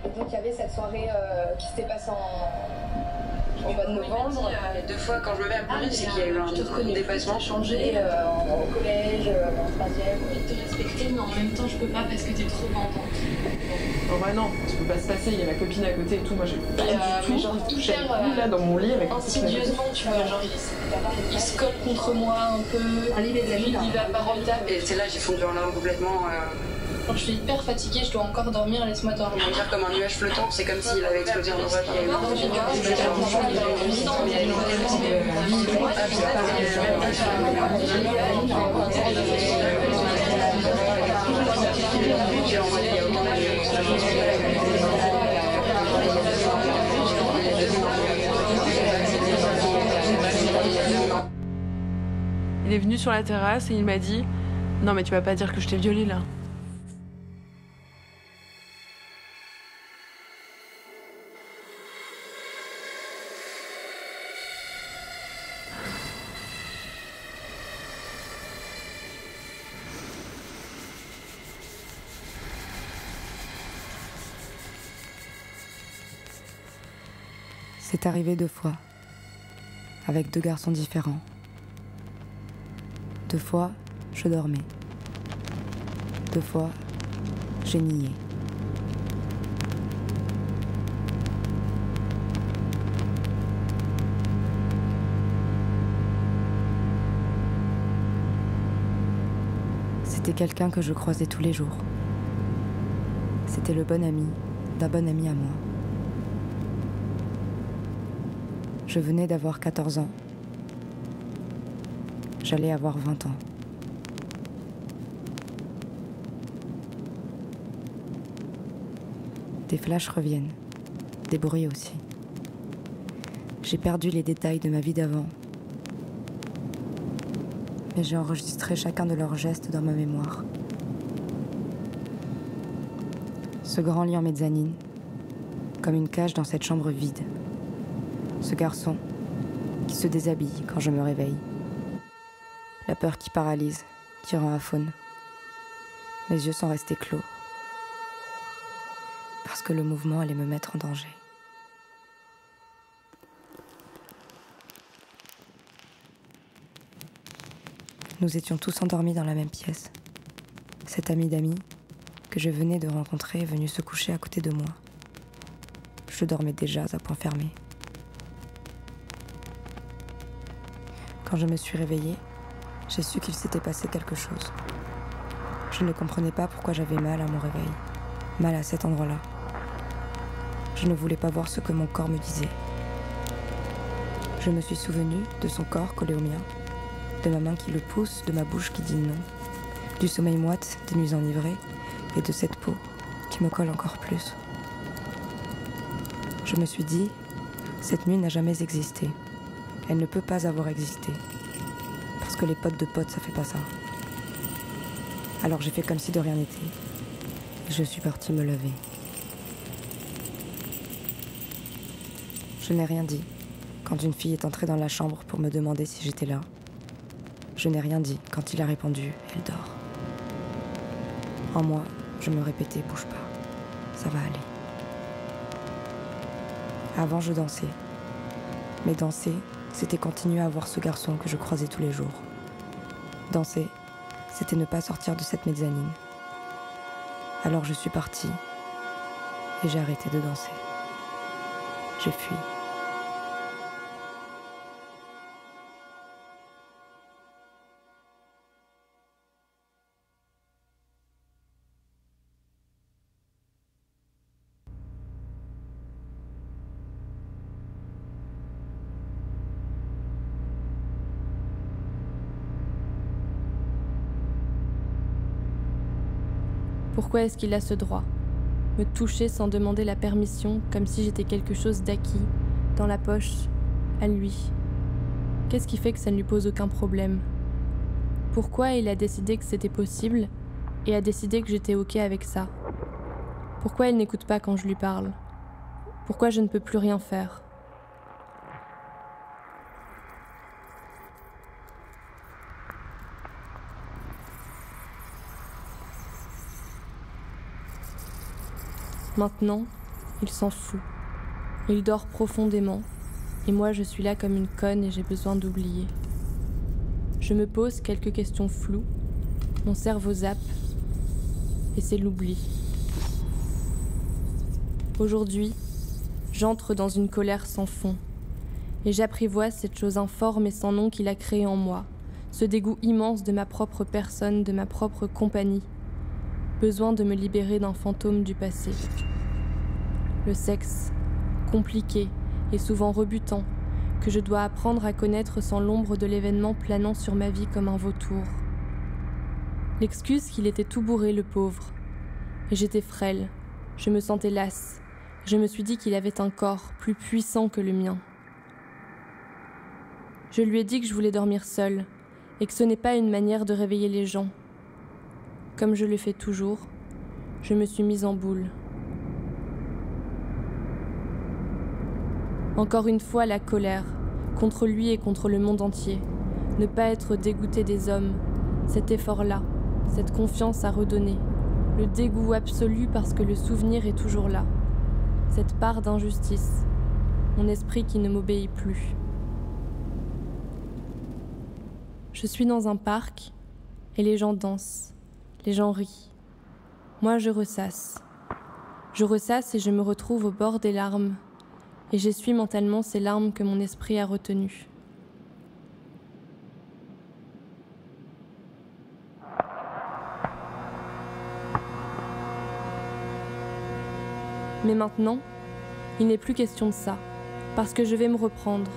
Et donc il y avait cette soirée qui s'était passée au mois de novembre. Deux fois quand je me mets à pleurer, c'est qu'il y a eu un dépassement. Changé au collège, en troisième. J'ai envie de te respecter, mais en même temps je peux pas parce que t'es trop bandante. En vrai non, ça peut pas se passer, il y a ma copine à côté et tout, moi j'ai pas du tout touché là dans mon lit avec insidieusement, tu vois, genre il se colle contre moi un peu, il va par en tape. Et c'est là j'ai fondu en larmes complètement. Quand je suis hyper fatiguée, je dois encore dormir, laisse-moi dormir. On dirait comme un nuage flottant, c'est comme s'il avait explosé en orage. Il est venu sur la terrasse et il m'a dit « Non mais tu vas pas dire que je t'ai violée là ». C'est arrivé 2 fois, avec 2 garçons différents. 2 fois, je dormais. 2 fois, j'ai nié. C'était quelqu'un que je croisais tous les jours. C'était le bon ami d'un bon ami à moi. Je venais d'avoir 14 ans. J'allais avoir 20 ans. Des flashs reviennent, des bruits aussi. J'ai perdu les détails de ma vie d'avant, mais j'ai enregistré chacun de leurs gestes dans ma mémoire. Ce grand lit en mezzanine, comme une cage dans cette chambre vide. Ce garçon qui se déshabille quand je me réveille. La peur qui paralyse, qui rend aphone. Mes yeux sont restés clos. Parce que le mouvement allait me mettre en danger. Nous étions tous endormis dans la même pièce. Cet ami d'amis que je venais de rencontrer est venu se coucher à côté de moi. Je dormais déjà à point fermé. Quand je me suis réveillée, j'ai su qu'il s'était passé quelque chose. Je ne comprenais pas pourquoi j'avais mal à mon réveil, mal à cet endroit-là. Je ne voulais pas voir ce que mon corps me disait. Je me suis souvenue de son corps collé au mien, de ma main qui le pousse, de ma bouche qui dit non, du sommeil moite des nuits enivrées et de cette peau qui me colle encore plus. Je me suis dit, cette nuit n'a jamais existé. Elle ne peut pas avoir existé. Parce que les potes de potes, ça fait pas ça. Alors j'ai fait comme si de rien n'était. Et je suis partie me lever. Je n'ai rien dit quand une fille est entrée dans la chambre pour me demander si j'étais là. Je n'ai rien dit quand il a répondu « Elle dort ». En moi, je me répétais « Bouge pas, ça va aller ». Avant, je dansais. Mais danser, c'était continuer à voir ce garçon que je croisais tous les jours. Danser, c'était ne pas sortir de cette mezzanine. Alors je suis partie et j'ai arrêté de danser. J'ai fui. Pourquoi est-ce qu'il a ce droit ? Me toucher sans demander la permission, comme si j'étais quelque chose d'acquis, dans la poche, à lui. Qu'est-ce qui fait que ça ne lui pose aucun problème ? Pourquoi il a décidé que c'était possible et a décidé que j'étais ok avec ça ? Pourquoi il n'écoute pas quand je lui parle ? Pourquoi je ne peux plus rien faire ? Maintenant, Il s'en fout. Il dort profondément, et moi je suis là comme une conne et j'ai besoin d'oublier. Je me pose quelques questions floues, mon cerveau zappe, et c'est l'oubli. Aujourd'hui, j'entre dans une colère sans fond, et j'apprivoise cette chose informe et sans nom qu'il a créée en moi, ce dégoût immense de ma propre personne, de ma propre compagnie. Besoin de me libérer d'un fantôme du passé. Le sexe, compliqué et souvent rebutant, que je dois apprendre à connaître sans l'ombre de l'événement planant sur ma vie comme un vautour. L'excuse qu'il était tout bourré, le pauvre. Et j'étais frêle, je me sentais lasse, je me suis dit qu'il avait un corps plus puissant que le mien. Je lui ai dit que je voulais dormir seule, et que ce n'est pas une manière de réveiller les gens. Comme je le fais toujours, je me suis mise en boule. Encore une fois, la colère, contre lui et contre le monde entier. Ne pas être dégoûté des hommes, cet effort-là, cette confiance à redonner. Le dégoût absolu parce que le souvenir est toujours là. Cette part d'injustice, mon esprit qui ne m'obéit plus. Je suis dans un parc et les gens dansent, les gens rient. Moi, je ressasse. Je ressasse et je me retrouve au bord des larmes. Et j'essuie mentalement ces larmes que mon esprit a retenues. Mais maintenant, il n'est plus question de ça, parce que je vais me reprendre.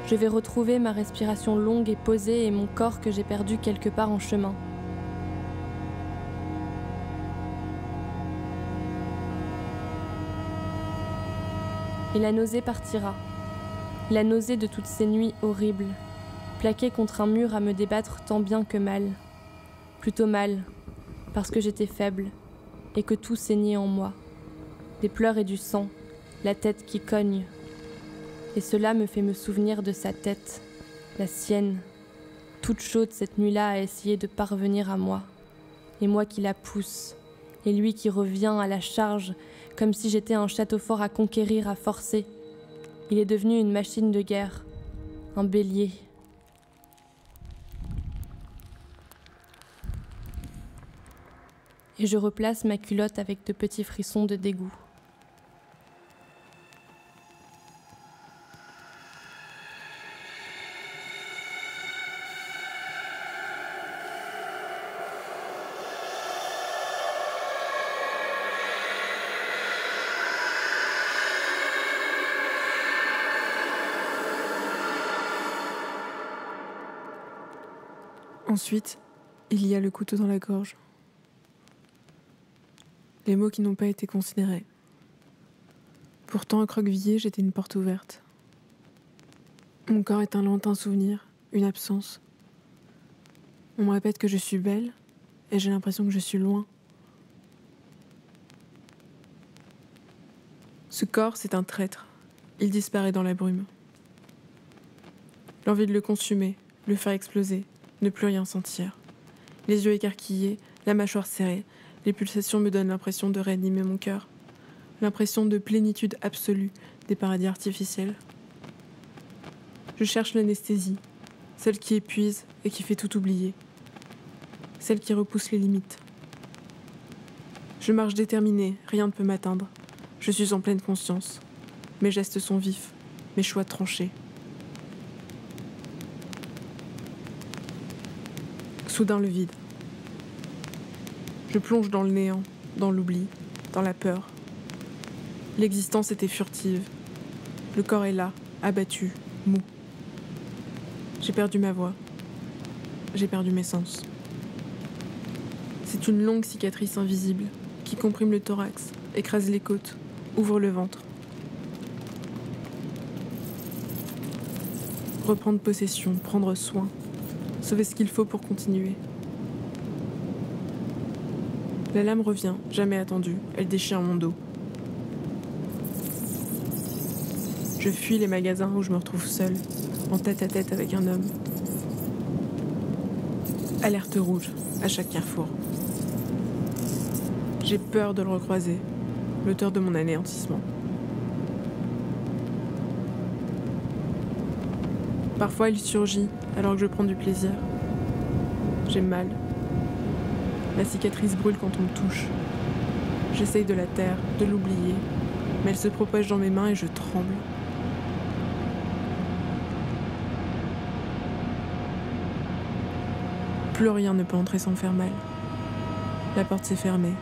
Je vais retrouver ma respiration longue et posée et mon corps que j'ai perdu quelque part en chemin. Et la nausée partira. La nausée de toutes ces nuits horribles, plaquée contre un mur à me débattre tant bien que mal. Plutôt mal, parce que j'étais faible et que tout saignait en moi. Des pleurs et du sang, la tête qui cogne. Et cela me fait me souvenir de sa tête, la sienne, toute chaude cette nuit-là à essayer de parvenir à moi. Et moi qui la pousse, et lui qui revient à la charge, comme si j'étais un château fort à conquérir, à forcer. Il est devenu une machine de guerre, un bélier. Et je replace ma culotte avec de petits frissons de dégoût. Ensuite, il y a le couteau dans la gorge. Les mots qui n'ont pas été considérés. Pourtant, recroquevillée, j'étais une porte ouverte. Mon corps est un lointain souvenir, une absence. On me répète que je suis belle, et j'ai l'impression que je suis loin. Ce corps, c'est un traître. Il disparaît dans la brume. L'envie de le consumer, le faire exploser, ne plus rien sentir. Les yeux écarquillés, la mâchoire serrée, les pulsations me donnent l'impression de réanimer mon cœur. L'impression de plénitude absolue des paradis artificiels. Je cherche l'anesthésie, celle qui épuise et qui fait tout oublier. Celle qui repousse les limites. Je marche déterminée, rien ne peut m'atteindre. Je suis en pleine conscience. Mes gestes sont vifs, mes choix tranchés. Soudain le vide. Je plonge dans le néant, dans l'oubli, dans la peur. L'existence était furtive. Le corps est là, abattu, mou. J'ai perdu ma voix. J'ai perdu mes sens. C'est une longue cicatrice invisible qui comprime le thorax, écrase les côtes, ouvre le ventre. Reprendre possession, prendre soin. Sauver ce qu'il faut pour continuer. La lame revient, jamais attendue. Elle déchire mon dos. Je fuis les magasins où je me retrouve seule, en tête-à-tête avec un homme. Alerte rouge, à chaque carrefour. J'ai peur de le recroiser, l'auteur de mon anéantissement. Parfois il surgit alors que je prends du plaisir. J'ai mal. La cicatrice brûle quand on me touche. J'essaye de la taire, de l'oublier, mais elle se propage dans mes mains et je tremble. Plus rien ne peut entrer sans me faire mal. La porte s'est fermée.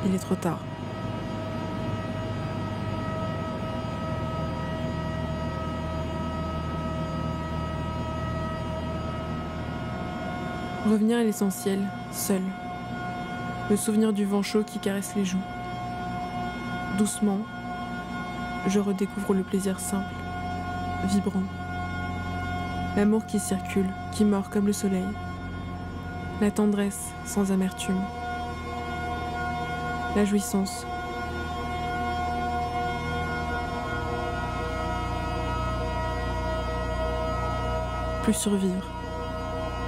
Il est trop tard. Revenir à l'essentiel, seul. Me souvenir du vent chaud qui caresse les joues. Doucement, je redécouvre le plaisir simple, vibrant. L'amour qui circule, qui mord comme le soleil. La tendresse sans amertume. La jouissance. Plus survivre,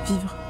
vivre.